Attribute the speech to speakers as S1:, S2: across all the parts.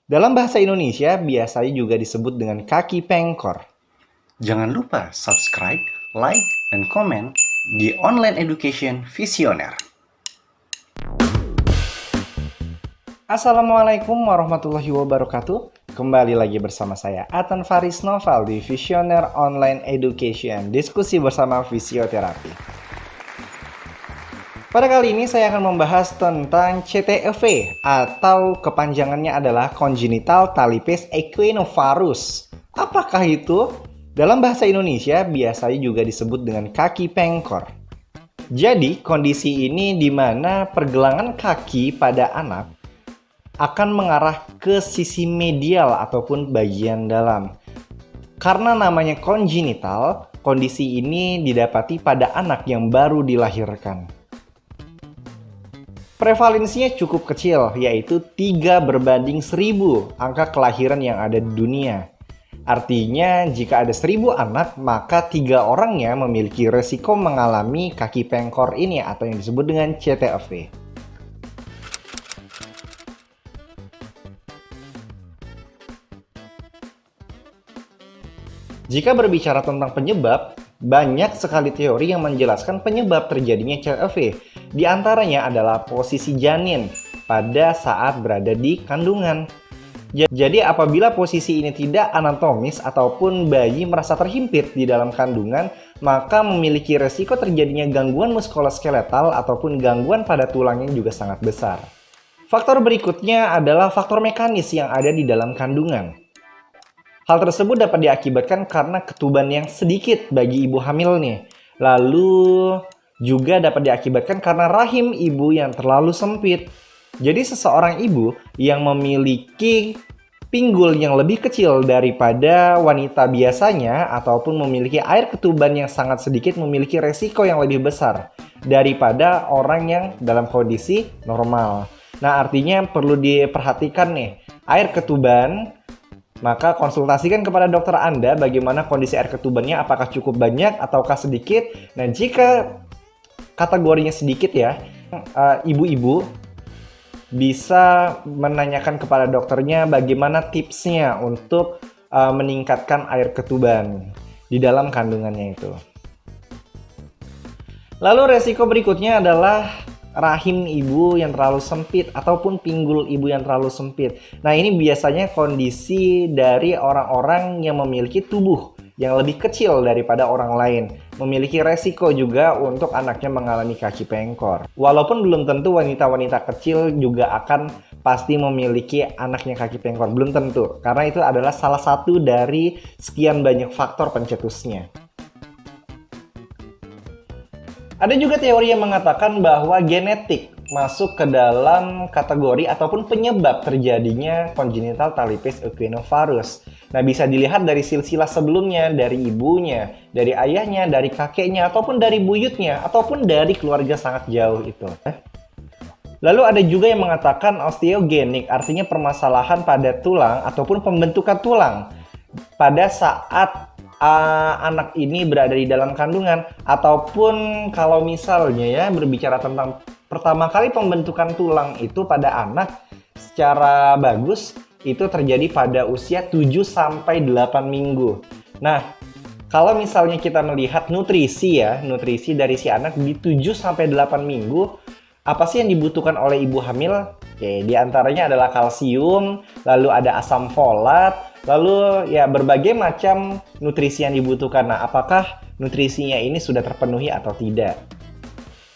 S1: Dalam bahasa Indonesia biasanya juga disebut dengan kaki pengkor.
S2: Jangan lupa subscribe, like, dan komen di Online Education Visioner.
S1: Assalamualaikum warahmatullahi wabarakatuh. Kembali lagi bersama saya Atan Faris Noval di Visioner Online Education, diskusi bersama fisioterapi. Pada kali ini saya akan membahas tentang CTEV atau kepanjangannya adalah Congenital Talipes Equinovarus. Apakah itu? Dalam bahasa Indonesia biasanya juga disebut dengan kaki pengkor. Jadi kondisi ini di mana pergelangan kaki pada anak akan mengarah ke sisi medial ataupun bagian dalam. Karena namanya kongenital, kondisi ini didapati pada anak yang baru dilahirkan. Prevalensinya cukup kecil, yaitu 3/1000 angka kelahiran yang ada di dunia. Artinya, jika ada 1000 anak, maka 3 orangnya memiliki resiko mengalami kaki pengkor ini atau yang disebut dengan CTEV. Jika berbicara tentang penyebab, banyak sekali teori yang menjelaskan penyebab terjadinya CTEV. Di antaranya adalah posisi janin pada saat berada di kandungan. Jadi apabila posisi ini tidak anatomis ataupun bayi merasa terhimpit di dalam kandungan, maka memiliki resiko terjadinya gangguan muskuloskeletal ataupun gangguan pada tulangnya juga sangat besar. Faktor berikutnya adalah faktor mekanis yang ada di dalam kandungan. Hal tersebut dapat diakibatkan karena ketuban yang sedikit bagi ibu hamil nih. Lalu juga dapat diakibatkan karena rahim ibu yang terlalu sempit. Jadi seseorang ibu yang memiliki pinggul yang lebih kecil daripada wanita biasanya ataupun memiliki air ketuban yang sangat sedikit memiliki resiko yang lebih besar daripada orang yang dalam kondisi normal. Nah, artinya perlu diperhatikan nih, air ketuban. Maka konsultasikan kepada dokter Anda bagaimana kondisi air ketubannya, apakah cukup banyak ataukah sedikit. Nah, jika kategorinya sedikit ya, ibu-ibu bisa menanyakan kepada dokternya bagaimana tipsnya untuk meningkatkan air ketuban di dalam kandungannya itu. Lalu resiko berikutnya adalah rahim ibu yang terlalu sempit ataupun pinggul ibu yang terlalu sempit. Nah, ini biasanya kondisi dari orang-orang yang memiliki tubuh yang lebih kecil daripada orang lain. Memiliki resiko juga untuk anaknya mengalami kaki pengkor. Walaupun belum tentu wanita-wanita kecil juga akan pasti memiliki anaknya kaki pengkor. Belum tentu, karena itu adalah salah satu dari sekian banyak faktor pencetusnya. Ada juga teori yang mengatakan bahwa genetik masuk ke dalam kategori ataupun penyebab terjadinya congenital talipes equinovarus. Nah, bisa dilihat dari silsilah sebelumnya, dari ibunya, dari ayahnya, dari kakeknya, ataupun dari buyutnya, ataupun dari keluarga sangat jauh itu. Lalu ada juga yang mengatakan osteogenik, artinya permasalahan pada tulang ataupun pembentukan tulang pada saat anak ini berada di dalam kandungan, ataupun kalau misalnya ya berbicara tentang pertama kali pembentukan tulang itu pada anak secara bagus itu terjadi pada usia 7-8 minggu. Nah, kalau misalnya kita melihat nutrisi dari si anak di 7-8 minggu, apa sih yang dibutuhkan oleh ibu hamil? Oke, di antaranya adalah kalsium, lalu ada asam folat, lalu ya berbagai macam nutrisi yang dibutuhkan. Nah, apakah nutrisinya ini sudah terpenuhi atau tidak?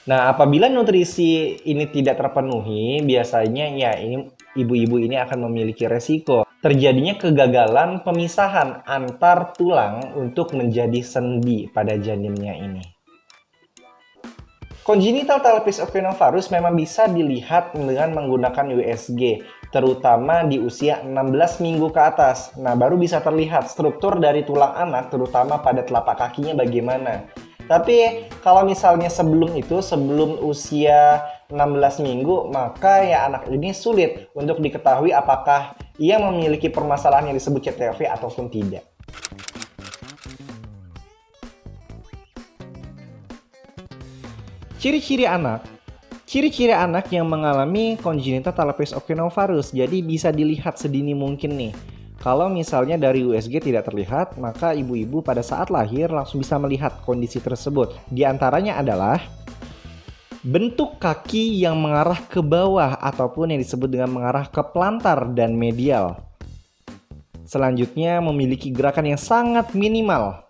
S1: Nah, apabila nutrisi ini tidak terpenuhi, biasanya ya ini ibu-ibu ini akan memiliki resiko terjadinya kegagalan pemisahan antar tulang untuk menjadi sendi pada janinnya ini. Congenital talipes equinovarus memang bisa dilihat dengan menggunakan USG, terutama di usia 16 minggu ke atas. Nah, baru bisa terlihat struktur dari tulang anak, terutama pada telapak kakinya bagaimana. Tapi kalau misalnya sebelum itu, sebelum usia 16 minggu, maka ya anak ini sulit untuk diketahui apakah ia memiliki permasalahan yang disebut CTEV ataupun tidak. Ciri-ciri anak Ciri-ciri anak yang mengalami congenital talipes equinovarus, jadi bisa dilihat sedini mungkin nih. Kalau misalnya dari USG tidak terlihat, maka ibu-ibu pada saat lahir langsung bisa melihat kondisi tersebut. Di antaranya adalah bentuk kaki yang mengarah ke bawah ataupun yang disebut dengan mengarah ke plantar dan medial. Selanjutnya memiliki gerakan yang sangat minimal.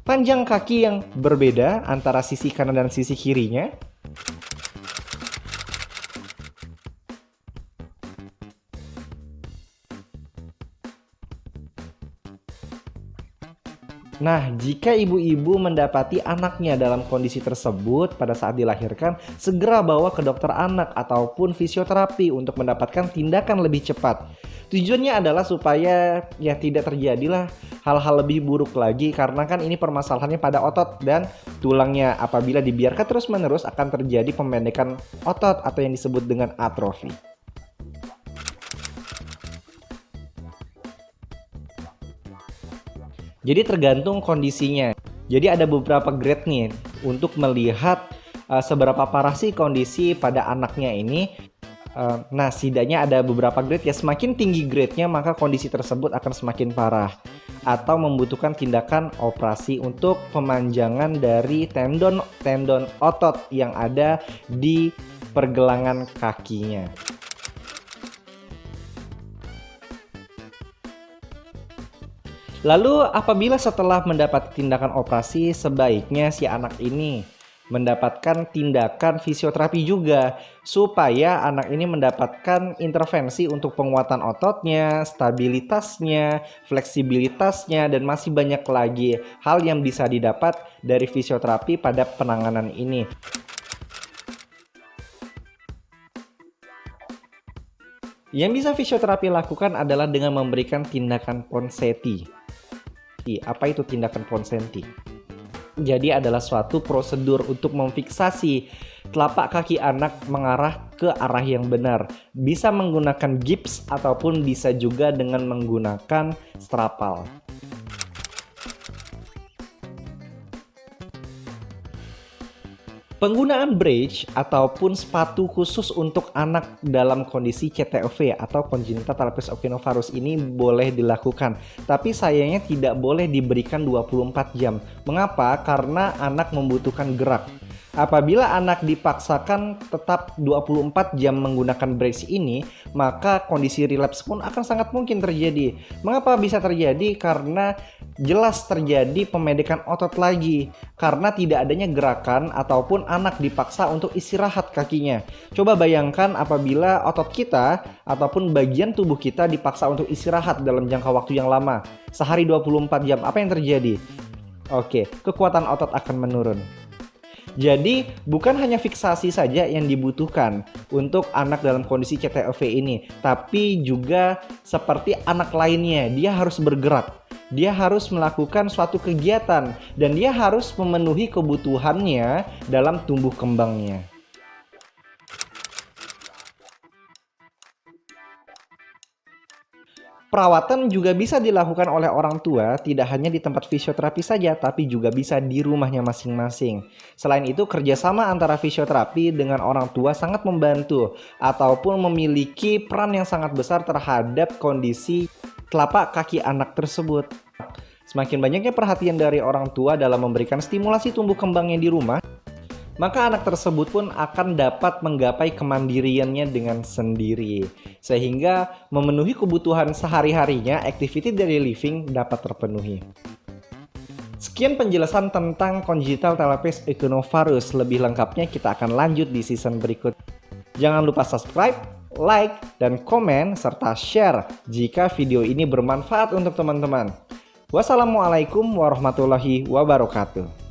S1: Panjang kaki yang berbeda antara sisi kanan dan sisi kirinya. Nah, jika ibu-ibu mendapati anaknya dalam kondisi tersebut pada saat dilahirkan, segera bawa ke dokter anak ataupun fisioterapi untuk mendapatkan tindakan lebih cepat. Tujuannya adalah supaya ya tidak terjadilah hal-hal lebih buruk lagi, karena kan ini permasalahannya pada otot dan tulangnya. Apabila dibiarkan terus-menerus akan terjadi pemendekan otot atau yang disebut dengan atrofi. Jadi tergantung kondisinya. Jadi ada beberapa grade nih untuk melihat seberapa parah sih kondisi pada anaknya ini. Nah, setidaknya ada beberapa grade ya. Semakin tinggi grade-nya maka kondisi tersebut akan semakin parah atau membutuhkan tindakan operasi untuk pemanjangan dari tendon otot yang ada di pergelangan kakinya. Lalu apabila setelah mendapat tindakan operasi, sebaiknya si anak ini mendapatkan tindakan fisioterapi juga supaya anak ini mendapatkan intervensi untuk penguatan ototnya, stabilitasnya, fleksibilitasnya, dan masih banyak lagi hal yang bisa didapat dari fisioterapi pada penanganan ini. Yang bisa fisioterapi lakukan adalah dengan memberikan tindakan Ponseti. Apa itu tindakan Ponseti? Jadi adalah suatu prosedur untuk memfiksasi telapak kaki anak mengarah ke arah yang benar. Bisa menggunakan gips ataupun bisa juga dengan menggunakan strapal. Penggunaan bridge ataupun sepatu khusus untuk anak dalam kondisi CTEV atau congenital talipes equinovarus ini boleh dilakukan. Tapi sayangnya tidak boleh diberikan 24 jam. Mengapa? Karena anak membutuhkan gerak. Apabila anak dipaksakan tetap 24 jam menggunakan brace ini, maka kondisi relapse pun akan sangat mungkin terjadi. Mengapa bisa terjadi? Karena jelas terjadi pemendekan otot lagi. Karena tidak adanya gerakan ataupun anak dipaksa untuk istirahat kakinya. Coba bayangkan apabila otot kita ataupun bagian tubuh kita dipaksa untuk istirahat dalam jangka waktu yang lama. Sehari 24 jam, apa yang terjadi? Oke, kekuatan otot akan menurun. Jadi bukan hanya fiksasi saja yang dibutuhkan untuk anak dalam kondisi CTEV ini, tapi juga seperti anak lainnya, dia harus bergerak, dia harus melakukan suatu kegiatan, dan dia harus memenuhi kebutuhannya dalam tumbuh kembangnya. Perawatan juga bisa dilakukan oleh orang tua, tidak hanya di tempat fisioterapi saja, tapi juga bisa di rumahnya masing-masing. Selain itu, kerjasama antara fisioterapi dengan orang tua sangat membantu, ataupun memiliki peran yang sangat besar terhadap kondisi telapak kaki anak tersebut. Semakin banyaknya perhatian dari orang tua dalam memberikan stimulasi tumbuh kembangnya di rumah, maka anak tersebut pun akan dapat menggapai kemandiriannya dengan sendiri. Sehingga memenuhi kebutuhan sehari-harinya, activity daily living dapat terpenuhi. Sekian penjelasan tentang congenital talipes equinovarus. Lebih lengkapnya kita akan lanjut di season berikut. Jangan lupa subscribe, like, dan komen, serta share jika video ini bermanfaat untuk teman-teman. Wassalamualaikum warahmatullahi wabarakatuh.